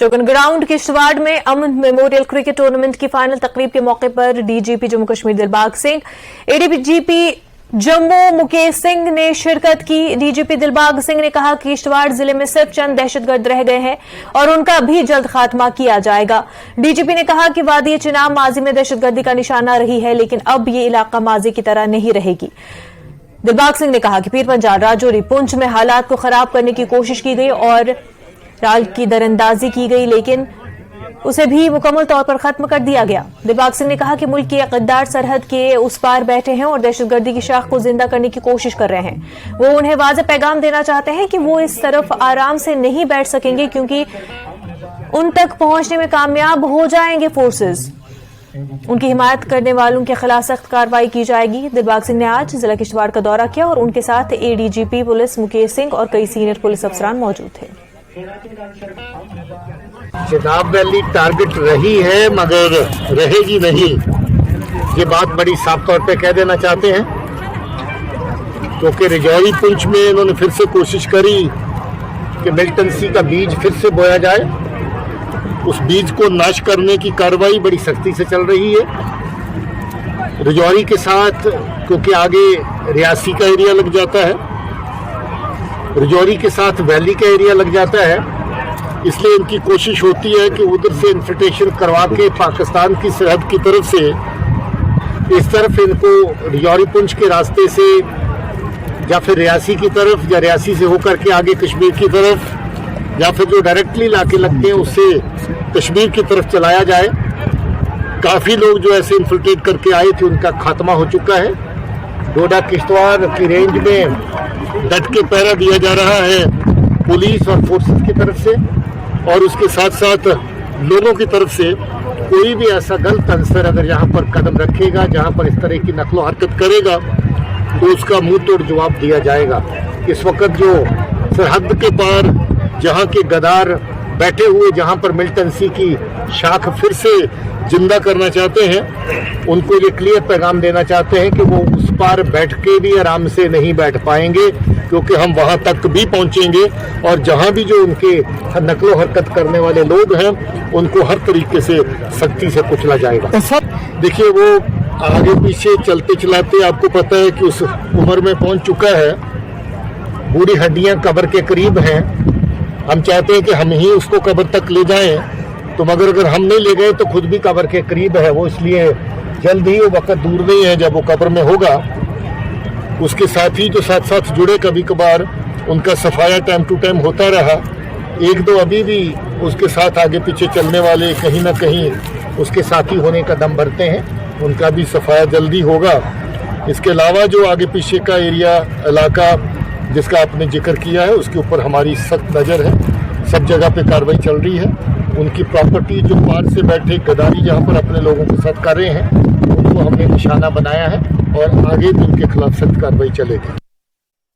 चौगन ground Kishtwar में अमन memorial cricket tournament की final तकरीब के मौके पर डीजीपी जम्मू कश्मीर दिलबाग सिंह, एडीजीपी जम्मू मुकेश सिंह ने शिरकत की। डीजीपी दिलबाग सिंह ने कहा कि किश्तवाड़ जिले में सिर्फ चंद दहशतगर्द रह गए हैं और उनका भी जल्द खात्मा किया जाएगा। डीजीपी ने कहा कि वादी चिनाब माजी में दहशतगर्दी का निशाना रही है, लेकिन अब ये इलाका माजी की तरह नहीं रहेगी। दिलबाग सिंह ने कहा कि पीर पंजाल, राजौरी, पुंछ में हालात को खराब करने की कोशिश की गई और राल की दरअंदाजी की गई, लेकिन उसे भी मुकम्मल तौर पर खत्म कर दिया गया। दिलबाग सिंह ने कहा कि मुल्क के इक़्तिदार सरहद के उस पार बैठे हैं और दहशतगर्दी की शाख को जिंदा करने की कोशिश कर रहे हैं। वो उन्हें वाज़ेह पैगाम देना चाहते हैं कि वो इस तरफ आराम से नहीं बैठ सकेंगे, क्योंकि उन तक पहुंचने में कामयाब हो जाएंगे फोर्सेज। उनकी हिमायत करने वालों के खिलाफ सख्त कार्रवाई की जाएगी। दिलबाग सिंह ने आज जिला किश्तवाड़ का दौरा किया और उनके साथ एडीजीपी पुलिस मुकेश सिंह और कई सीनियर पुलिस अफसरान मौजूद थे। चिनाब वैली टारगेट रही है मगर रहेगी नहीं, ये बात बड़ी साफ तौर पे कह देना चाहते हैं, क्योंकि राजौरी पुंछ में इन्होंने फिर से कोशिश करी कि मिलिटेंसी का बीज फिर से बोया जाए। उस बीज को नाश करने की कार्रवाई बड़ी सख्ती से चल रही है। राजौरी के साथ क्योंकि आगे रियासी का एरिया लग जाता है, राजौरी के साथ वैली का एरिया लग जाता है, इसलिए इनकी कोशिश होती है कि उधर से इन्फिल्ट्रेशन करवा के पाकिस्तान की सरहद की तरफ से इस तरफ इनको राजौरी पुंछ के रास्ते से या फिर रियासी की तरफ या रियासी से होकर के आगे कश्मीर की तरफ या फिर जो डायरेक्टली इलाके लगते हैं उससे कश्मीर की तरफ चलाया जाए। काफ़ी लोग जो ऐसे इन्फिल्ट्रेट करके आए थे उनका खात्मा हो चुका है। डोडा किश्तवाड़ की रेंज में डट के पहरा दिया जा रहा है पुलिस और फोर्सेस की तरफ से, और उसके साथ साथ लोगों की तरफ से कोई भी ऐसा गलत अंसर अगर यहाँ पर कदम रखेगा, जहाँ पर इस तरह की नकलो हरकत करेगा, तो उसका मुंह तोड़ जवाब दिया जाएगा। इस वक्त जो सरहद के पार जहाँ के गद्दार बैठे हुए, जहाँ पर मिलिटेंसी की शाख फिर से जिंदा करना चाहते हैं, उनको ये क्लियर पैगाम देना चाहते हैं कि वो उस पार बैठ के भी आराम से नहीं बैठ पाएंगे, क्योंकि हम वहाँ तक भी पहुँचेंगे और जहाँ भी जो उनके नकलो हरकत करने वाले लोग हैं उनको हर तरीके से सख्ती से कुचला जाएगा। देखिए, वो आगे पीछे चलते चलाते आपको पता है कि उस उम्र में पहुँच चुका है, बूढ़ी हड्डियाँ कब्र के करीब हैं। हम चाहते हैं कि हम ही उसको कब्र तक ले जाएं, तो मगर अगर हम नहीं ले गए तो खुद भी कब्र के करीब है वो, इसलिए जल्द ही वो वक्त दूर नहीं है जब वो कब्र में होगा। उसके साथी जो साथ साथ जुड़े, कभी कभार उनका सफाया टाइम टू टाइम होता रहा। एक दो अभी भी उसके साथ आगे पीछे चलने वाले कहीं ना कहीं उसके साथी होने का दम भरते हैं, उनका भी सफाया जल्दी होगा। इसके अलावा जो आगे पीछे का एरिया इलाका जिसका आपने जिक्र किया है, उसके ऊपर हमारी सख्त नज़र है। सब जगह पे कार्रवाई चल रही है। उनकी प्रॉपर्टी जो पार से बैठे गद्दारी जहाँ पर अपने लोगों के साथ कर रहे हैं, उनको हमने निशाना बनाया है और आगे भी उनके खिलाफ सख्त कार्रवाई चलेगी।